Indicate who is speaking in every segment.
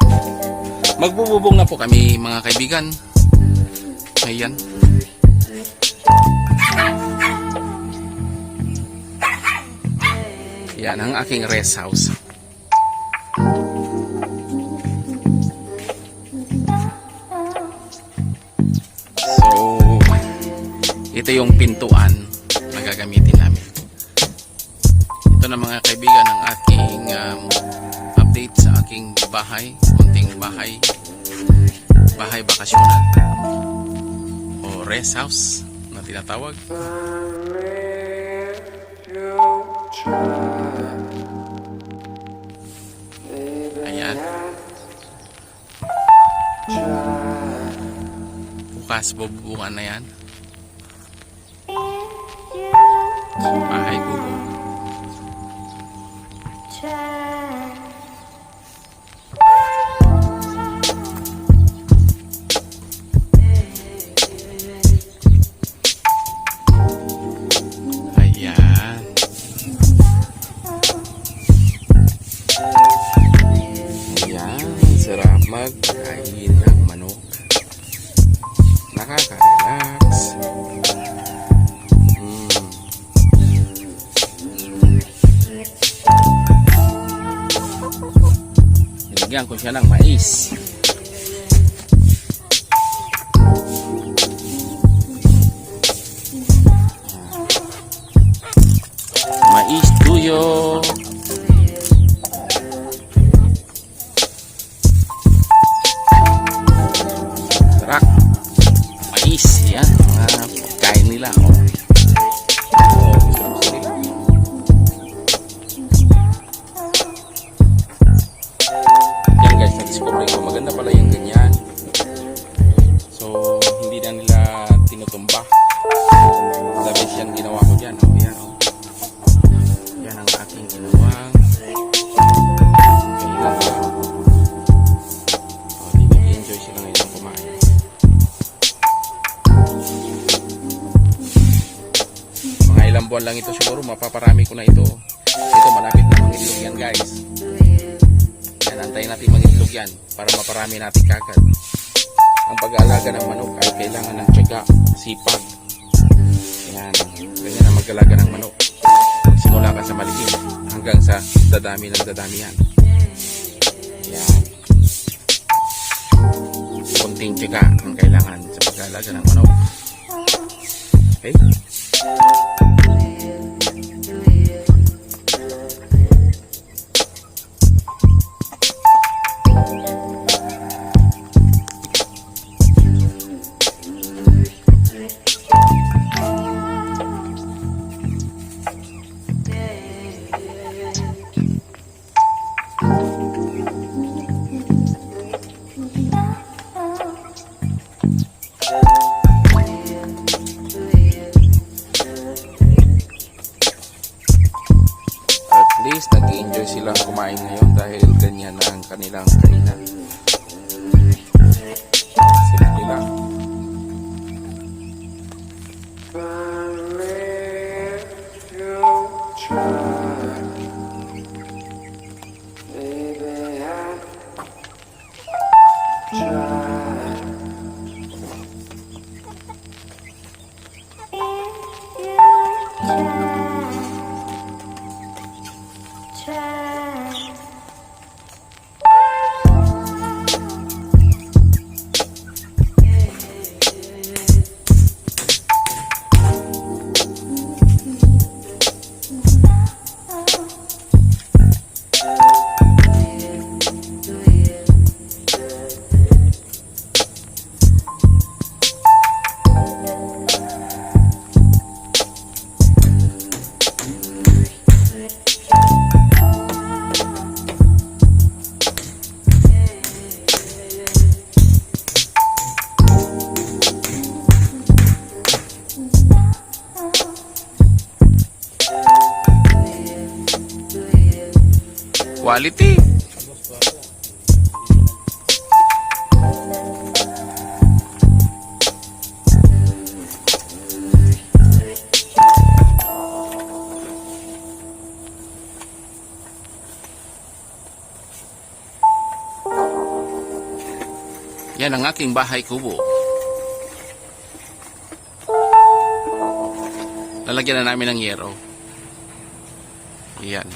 Speaker 1: Ayan. Magbububong na po kami mga kaibigan. Ayan. Yan ang aking rest house. So, ito yung pintuan na gagamitin namin. Ito na mga kaibigan ang aking update sa aking bahay. Kunting bahay bakasyonan o rest house na tinatawag. Ayan. Bukas bubungan na yan. Bahay Kubo. Magkain ng manok. Nakaka-relax. Nilagyan ko siya ng mais. Mais tuyo. Mais, yan, mga pagkain nila. Yan guys, na-discover ko, maganda pala yung ganyan. So, hindi na nila tinutumba. The best yan ginawa ko dyan. Yan, yan ang aking ginawang enjoy sila ngayon kumain. Ilang buwan lang ito siguro, mapaparami ko na ito. Ito malapit na mangitlog yan guys. Yan, antayin natin mangitlog yan para maparami natin kagad. Ang pag-aalaga ng manok ay kailangan ng tiyaga, sipag. Yan, ganyan ang mag-alaga ng manok. Simula ka sa maliit hanggang sa dadami ng dadami yan. Yan. Kunting tiyaga ang kailangan sa pag-aalaga ng manok. Okay? Nag-enjoy silang kumain ngayon dahil ganyan na ang kanilang kainan. Simple lang. Quality. Yan ang aking bahay kubo. Lalagyan na namin ng yero. Yan.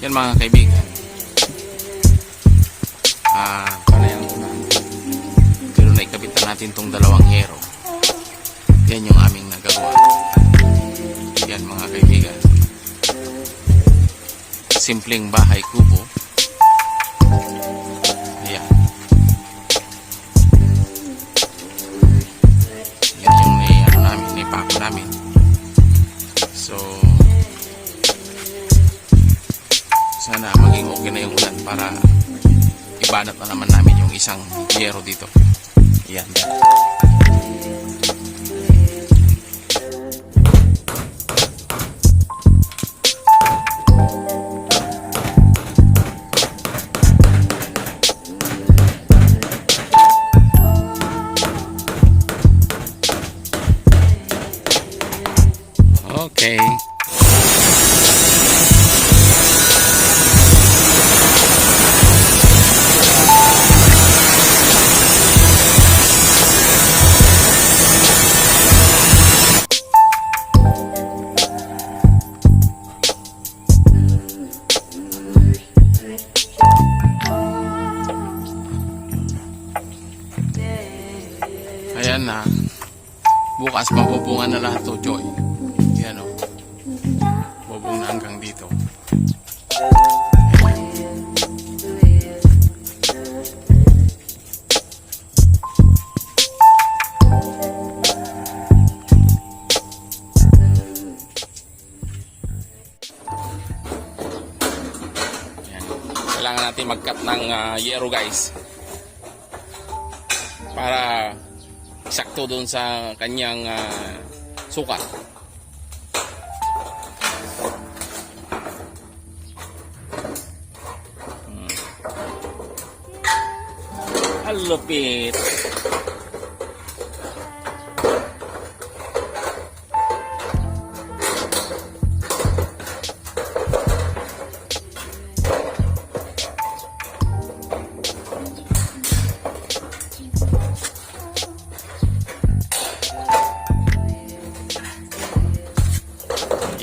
Speaker 1: Yan mga kaibigan. Panay ang una. Pero naikabit na natin tong dalawang yero. Yan yung aming nagagawa. Yan mga kaibigan. Simpleng bahay kubo. Yan. Yan yung naipako namin. So, sana maging okay na yung ulan para ibanat na naman namin yung isang yero dito. Yan. Okay. Ayan na. Bukas mabubungan na lahat to, Joy. Yan o. Bubong na hanggang dito. Ayan. Kailangan natin mag-cut ng yero, guys. Para sakto doon sa kanyang sukat. Ang lupit.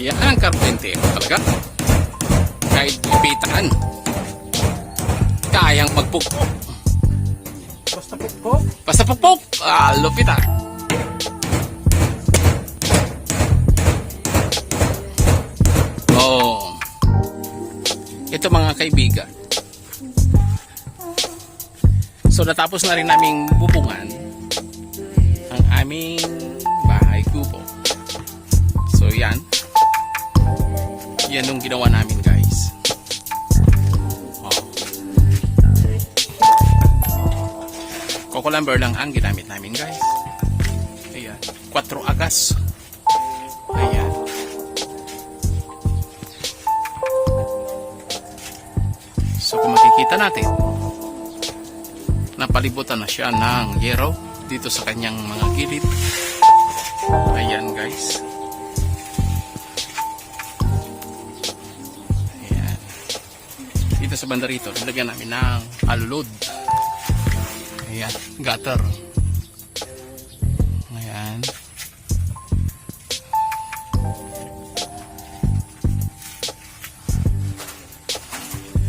Speaker 1: Yan ang karpentero talaga. Kahit ipitaan, kayang magpukpok.
Speaker 2: Basta pukpok.
Speaker 1: Basta pukpok. Lupit ah. Oh. Ito mga kaibigan. So natapos na rin naming bubungan ang aming bahay kubo. So yan. Yan yung ginawa namin, guys. Oh. Coco lumber lang ang ginamit namin, guys. Ayan. 4 agas. Ayan. So kung makikita natin, napalibutan na siya ng yero dito sa kanyang mga gilid. Ayan, guys. Dito sa banda rito, nilagyan namin ng alulod. Ayan, gutter. Ayan.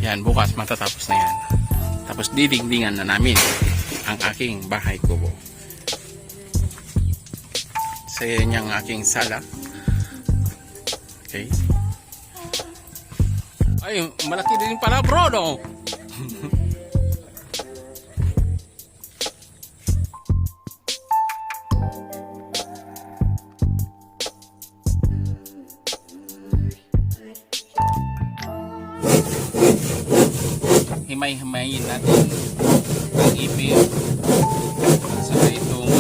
Speaker 1: Yan, bukas matatapos na yan. Tapos didingdingan na namin ang aking bahay kubo. Sa yan yung aking sala. Okay. Ay, malaki din pala, bro, no? Himay-himayin natin ang ipin sa itong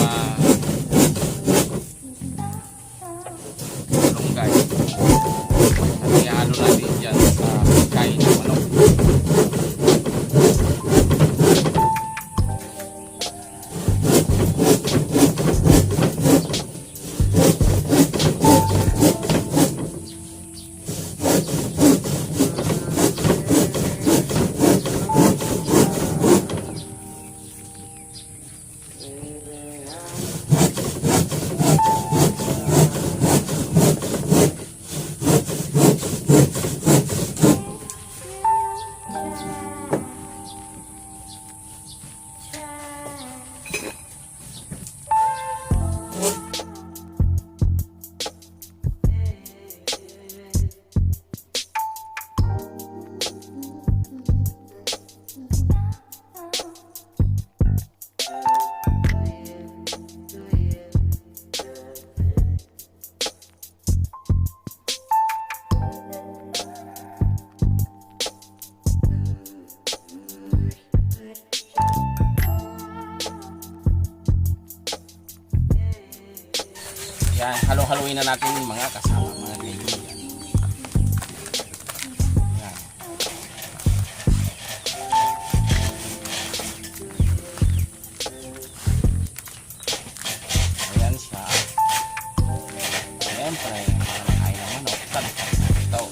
Speaker 1: longgay. At ihalo natin dyan sa kain ng manok. Yan, halo-haloin na natin yung mga kasama, mga kaibigan. Yan. Ayan siya. Siyempre, para makain ng manok, talakay na ito.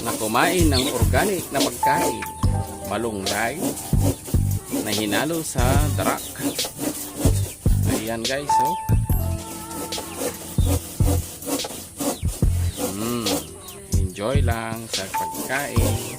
Speaker 1: Na kumain ng organic na pagkain, malunggay na hinalo sa darak. Ayan guys, oh. Enjoy lang sa pagkain.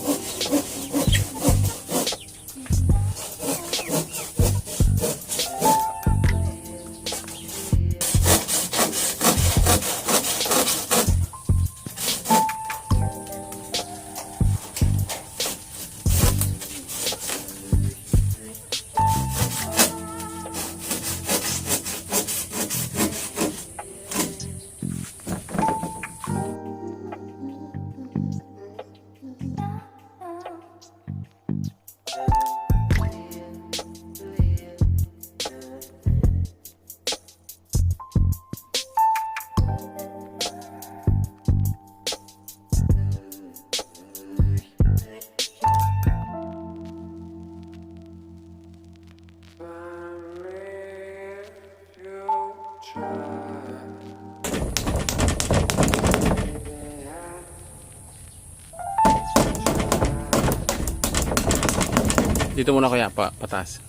Speaker 1: Dito muna kaya patas.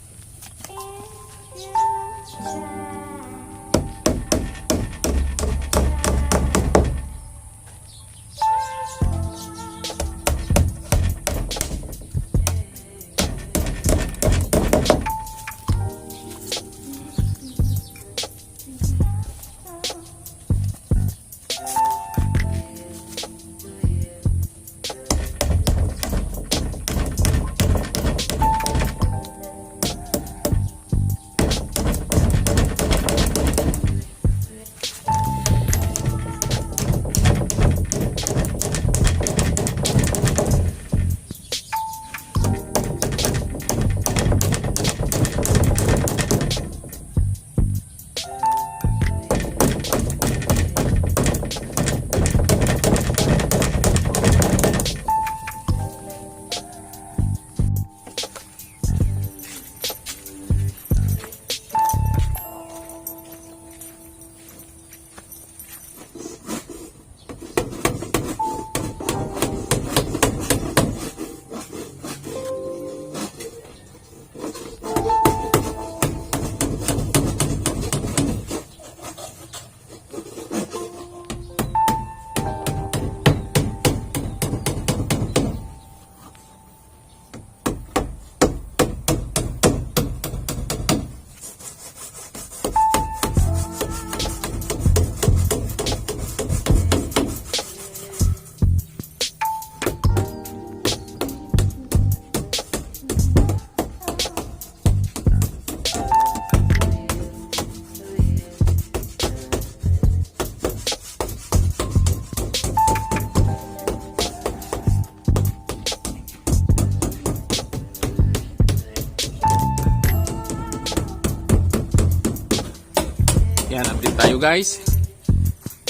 Speaker 1: tayo guys.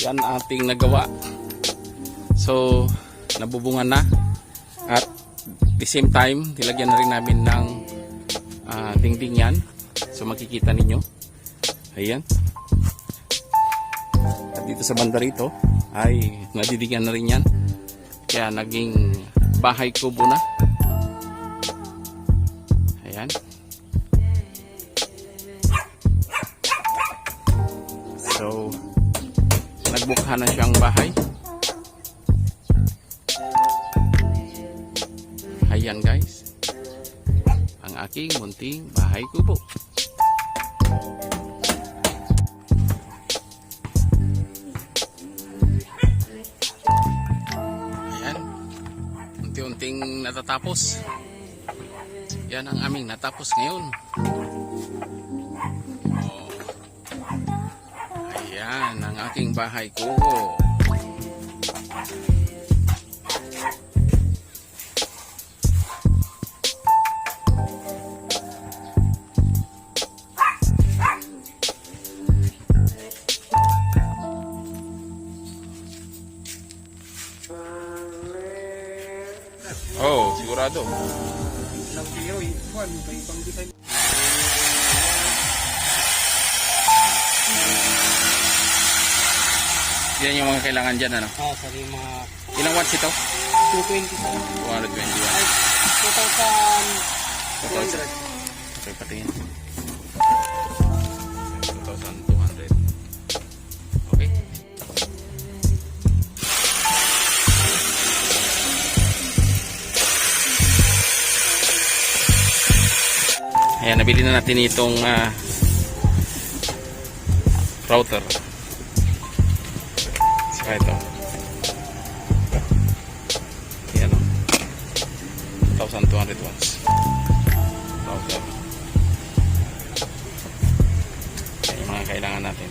Speaker 1: Yan ating nagawa. So, nabubungan na. At the same time, nilagyan na rin namin ng dingding yan. So, makikita ninyo. Ayan. At dito sa banda rito, ay nadidigan na rin yan. Kaya naging bahay kubo na. Ayan. So, nagbukha na siyang bahay. Ayan guys, ang aking munting bahay kubo. Ayan, unti-unting natatapos. Yan ang aming natapos ngayon. Oh. Ayan ang aking bahay kubo. Oh, sigurado.
Speaker 2: Lang biro, ikuan, may ibang design.
Speaker 1: Yan yung mga kailangan dyan, ano?
Speaker 2: Sorry, mga
Speaker 1: Ilang watts ito?
Speaker 2: 220.
Speaker 1: 220
Speaker 2: Ay,
Speaker 1: watts.
Speaker 2: 2,200.
Speaker 1: Okay, patingin. 2,200. Okay. Ayan, nabili na natin itong router. Saka ito. Ayan o. 1,200 watts. Router. Ayan yung mga kailangan natin.